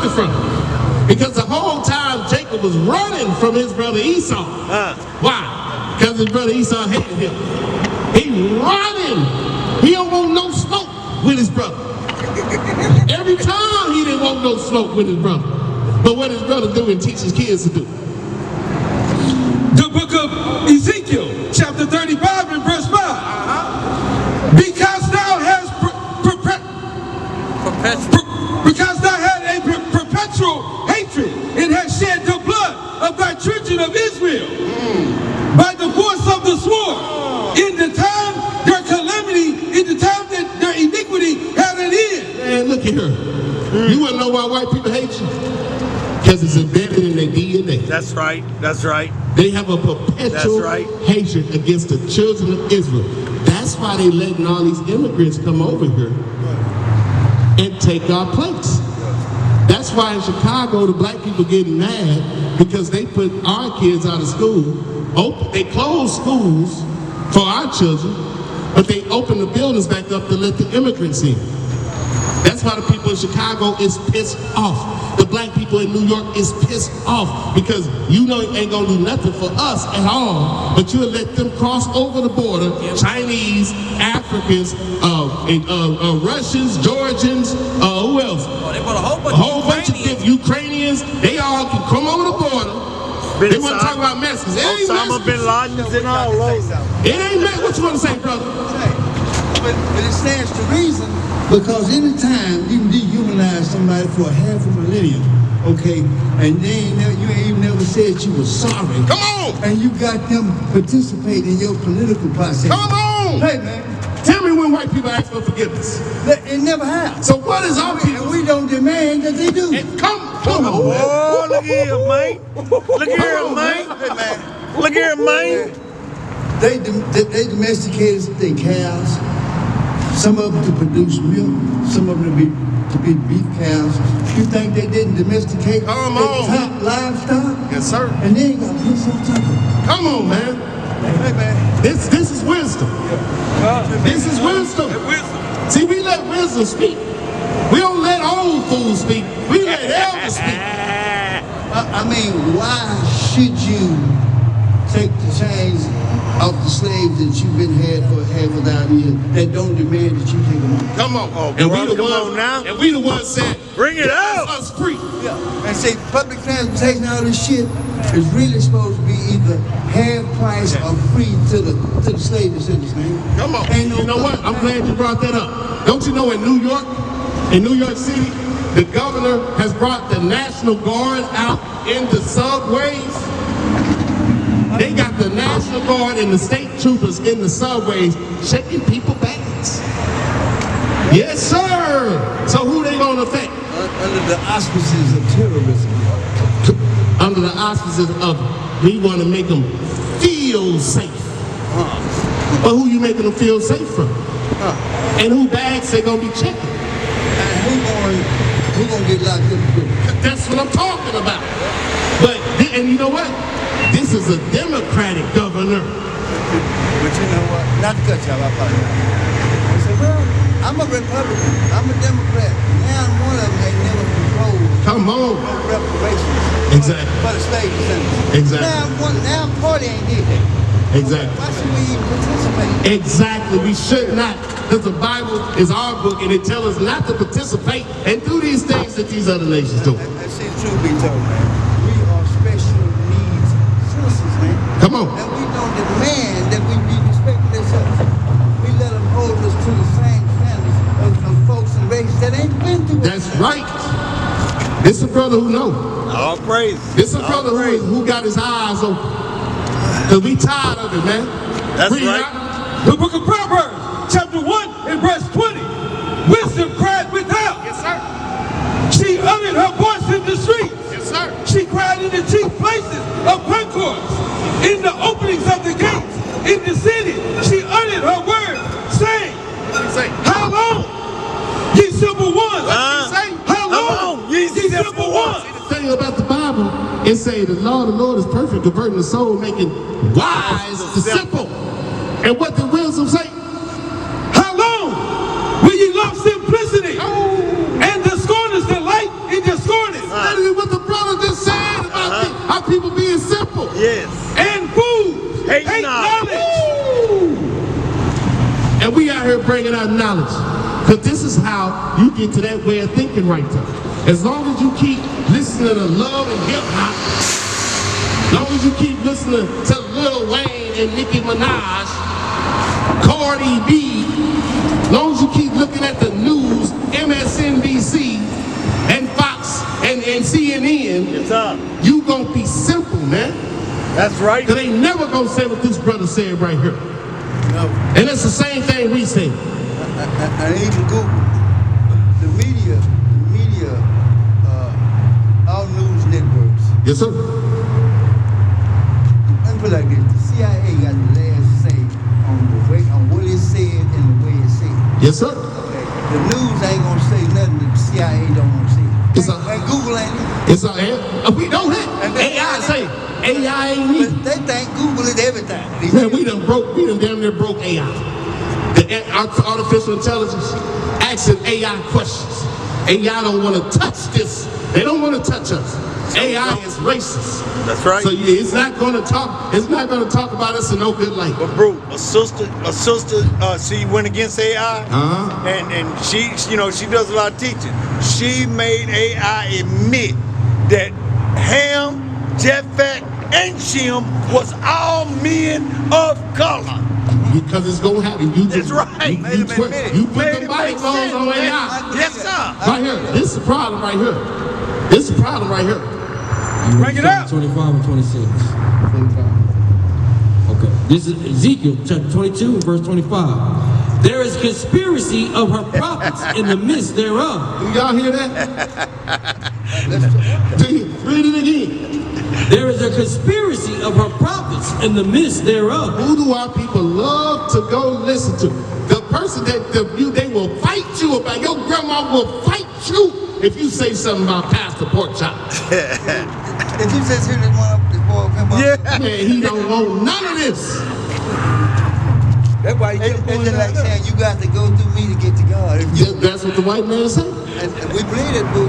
running from him. Because the whole time Jacob was running from his brother Esau. Why? Because his brother Esau hated him. He running. He don't want no smoke with his brother. Every time he didn't want no smoke with his brother. But what his brother do and teach his kids to do. The book of Ezekiel, chapter 35 and verse 5. Because thou hast because thou had a perpetual hatred and hast shed the blood of thy children of Israel by the force of the sword in the time their calamity, in the time that their iniquity had an end. Man, look at her. You want to know why white people hate you? Because it's embedded in their DNA. That's right. That's right. They have a perpetual hatred against the children of Israel. That's why they letting all these immigrants come over here and take our place. That's why in Chicago the black people getting mad because they put our kids out of school. They closed schools for our children, but they open the buildings back up to let the immigrants in. That's why the people in Chicago is pissed off. The black people in New York is pissed off because you know it ain't gonna do nothing for us at all, but you'll let them cross over the border, Chinese, Africans, Russians, Georgians, who else? They brought a whole bunch of Ukrainians. They all can come over the border. They want to talk about Mexicans. Osama bin Laden's and all those. It ain't Mexican. What you want to say, brother? But it stands to reason. Because anytime you dehumanize somebody for half a millennium, okay, and you ain't never said you were sorry. Come on! And you got them participating in your political process. Come on! Hey, man. Tell me when white people ask for forgiveness. It never has. So what is our people? And we don't demand that they do. Come on. Oh, look here, man. Look here, man. Hey, man. Look here, man. They domesticated their cows. Some of them to produce milk, some of them to be beef cows. You think they didn't domesticate their top livestock? Yes, sir. And they ain't got to put some top. Come on, man. Hey, man. This is wisdom. This is wisdom. See, we let wisdom speak. We don't let old fools speak. We let elders speak. I mean, why should you take the chains of the slaves that you've been had for half a thousand years that don't demand that you take them off? Come on. Oh, and brother, come on now. And we the ones said, bring it out. Us free. Yeah. And say public transportation, all this shit is really supposed to be either half price or free to the slave descendants, man. Come on. Ain't no you know what? I'm glad you brought that up. Don't you know in New York City, the governor has brought the National Guard out into subways? They got the National Guard and the state troopers in the subways checking people bags. Yes, sir. So who they gonna affect? Under the auspices of terrorism. Under the auspices of we want to make them feel safe. But who you making them feel safe from? And who bags they gonna be checking? And who gonna get locked up? That's what I'm talking about. And you know what? This is a Democratic governor. But you know what? Not to cut you off, I apologize. I said, well, I'm a Republican. I'm a Democrat. Now one of them ain't never controlled. Come on. Reparations. Exactly. For the slave descendants. Exactly. Now party ain't did that. Exactly. Why should we even participate? Exactly. We should not. Because the Bible is our book and it tells us not to participate and do these things that these other nations do. That shit truth be told, man. We are special needs citizens, man. Come on. And we don't demand that we be respected as such. We let them hold us to the same standards of folks and races that ain't been through it. That's right. This is a brother who knows. All praise. This is a brother who got his eyes open. Because we tired of it, man. That's Read right. out. The book of Proverbs, chapter 1 and verse 20. Wisdom cried without. Yes, sir. She uttered her voice in the streets. Yes, sir. She cried in the chief places of concourse, in the openings of the gates, in the city. She uttered her word, saying, how long, ye simple ones? How long, ye simple ones? The thing about the Bible, it say the Lord is perfect, converting the soul, making wise the simple. And what did wisdom say? How long will ye love simplicity and the scorners delight in the scorners? that knowledge. Because this is how you get to that way of thinking right there. As long as you keep listening to love and hip hop, as long as you keep listening to Lil Wayne and Nicki Minaj, Cardi B, as long as you keep looking at the news, MSNBC, and Fox, and CNN, you gonna be simple, man. That's right. Because they never gonna say what this brother said right here. No. And it's the same thing we say. I even Google the media, all news networks. Yes, sir. Let me put it like this: the CIA got the last say on what it said and the way it said. Yes, sir. Okay. The news ain't gonna say nothing that the CIA don't want to say. And Google ain't it. It's we know that. AI say AI ain't me. But they think Google is everything. Man, we done damn near broke AI. The artificial intelligence asking AI questions. AI don't want to touch this. They don't want to touch us. AI is racist. That's right. So yeah, it's not going to talk. It's not going to talk about us in no good light. But bro, a sister, she went against AI, and she, she does a lot of teaching. She made AI admit that Ham, Japheth, and Shem was all men of color. Because it's gonna happen. That's right. You put the body clothes on AI. Yes, sir. Right here. This is the problem right here. This is the problem right here. Bring it up. 25 and 26. Okay. This is Ezekiel chapter 22, verse 25. There is conspiracy of her prophets in the midst thereof. Do y'all hear that? Read it again. There is a conspiracy of her prophets in the midst thereof. Who do our people love to go listen to? The person that they will fight you about. Your grandma will fight you if you say something about Pastor Porkchop. Did you just hear this boy come up? Yeah. Man, he don't want none of this. That's why It's just like saying you got to go through me to get to God. That's what the white man said. And we believe it, boo.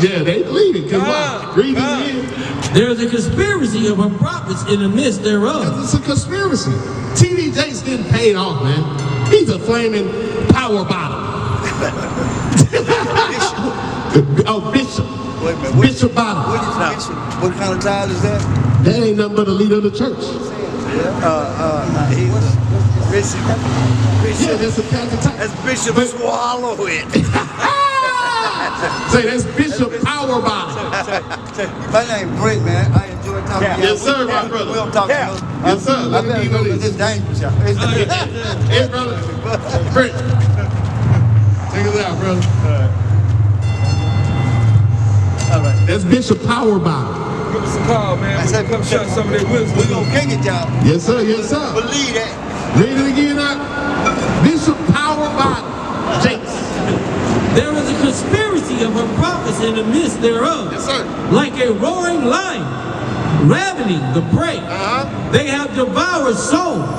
Yeah, they believe it. Cause why? Read it again. There is a conspiracy of her prophets in the midst thereof. It's a conspiracy. T.D. Jakes getting paid off, man. He's a flaming power bottom. Oh, Bishop. Wait a minute. Bishop Bottom. What is Bishop? What kind of title is that? That ain't nothing but a leader of the church. Yeah, that's a pastor title. That's Bishop Swallow it. Say that's Bishop Power Bottom. My name Brent, man. I enjoy talking to you. Yes, sir, my brother. We don't talk to you. Yes, sir. I Let me better give go you because this. it's dangerous, y'all. Hey, brother. Brent. Check it out, brother. All right. That's Bishop Power Bottom. Give us a call, man. I said, Come share some of that wisdom. We gonna kick it, y'all. Yes, sir. Yes, sir. Believe that. Read it again out. Bishop Power Bottom. Jakes. There is a conspiracy of her prophets in the midst thereof. Yes, sir. Like a roaring lion, ravening the prey. They have devoured souls.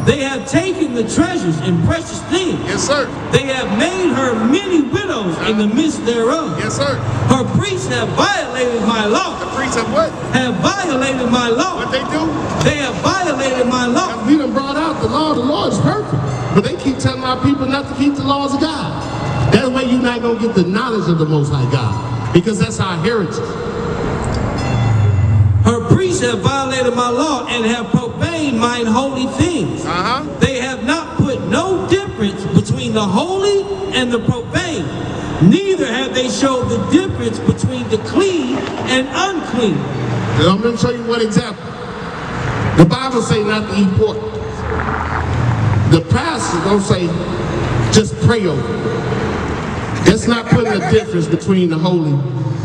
They have taken the treasures and precious things. Yes, sir. They have made her many widows in the midst thereof. Yes, sir. Her priests have violated my law. The priests have what? Have violated my law. What they do? They have violated my law. We done brought out the law. The law is perfect. But they keep telling our people not to keep the laws of God. That way you're not going to get the knowledge of the Most High God. Because that's our heritage. Her priests have violated my law and have profaned mine holy things. They have not put no difference between the holy and the profane. Neither have they showed the difference between the clean and unclean. Now, I'm going to show you one example. The Bible say not to eat pork. The pastor don't say just pray over it. That's not putting a difference between the holy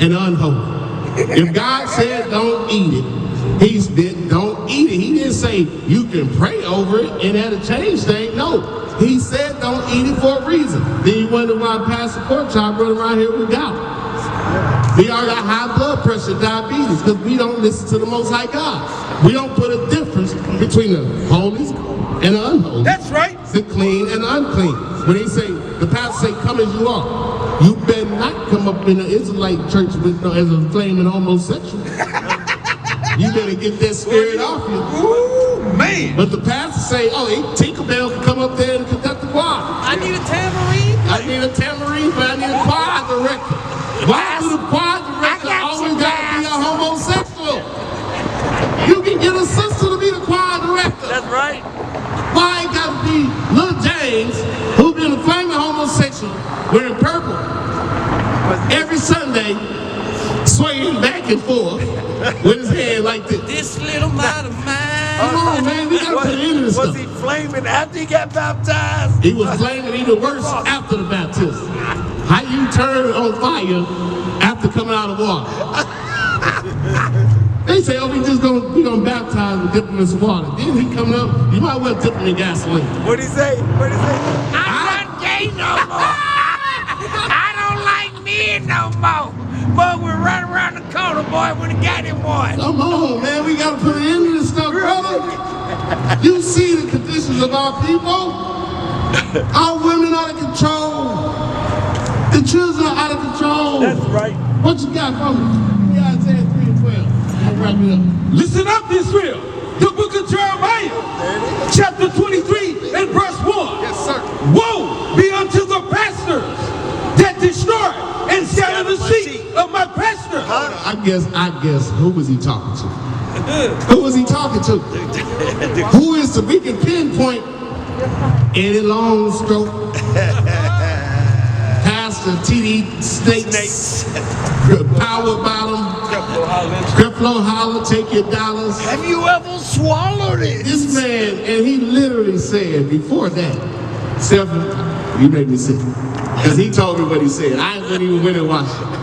and the unholy. If God said don't eat it, he said don't eat it. He didn't say you can pray over it and that'll change things. No. He said don't eat it for a reason. Then you wonder why Pastor Porkchop running around here with gout. We all got high blood pressure, diabetes, because we don't listen to the Most High God. We don't put a difference between the holy and the unholy. That's right. The clean and the unclean. When they say, the pastor say, come as you are. You better not come up in an Israelite church with as a flaming homosexual. You better get that spirit off you. Ooh, man. But the pastor say, oh, Tinkerbell can come up there and conduct the choir. I need a tambourine. I need a tambourine, but I need a choir director. Why do the choir director always got to be a homosexual? You can get a sister to be the choir director. That's right. Why it got to be little James, who been a flaming homosexual, wearing purple, every Sunday, swaying back and forth with his hand like this. This little mind of mine. Come on, man, we got to put it into this Was stuff. he flaming after he got baptized? He was flaming even worse after the baptism. How you turn on fire after coming out of water? They say, oh, we gonna baptize and dip him in some water. Then he coming up, you might well dip him in gasoline. What'd he say? What'd he say? I'm not gay no more. I don't like men no more. Boy, we're running around the corner, boy, when he got him one. Come on, man, we gotta put an end to this stuff, brother. You see the conditions of our people. Our women out of control. The children are out of control. That's right. What you got from me? Yeah, Isaiah 3 and 12. I'll wrap it up. Listen up, Israel. The book of Jeremiah, chapter 23 and verse 1. Yes, sir. Woe be unto the pastors that destroy and scatter the sheep of my pasture. I guess, who was he talking to? Who was he talking to? Who is the, we can pinpoint Eddie Longstroke, Pastor T.D. Snakes, Power Bottom, Creflo Holler, take your dollars. Have you ever swallowed it? This man, and he literally said before that, Stephen, you made me sick. Because he told me what he said. I didn't even went and watched it.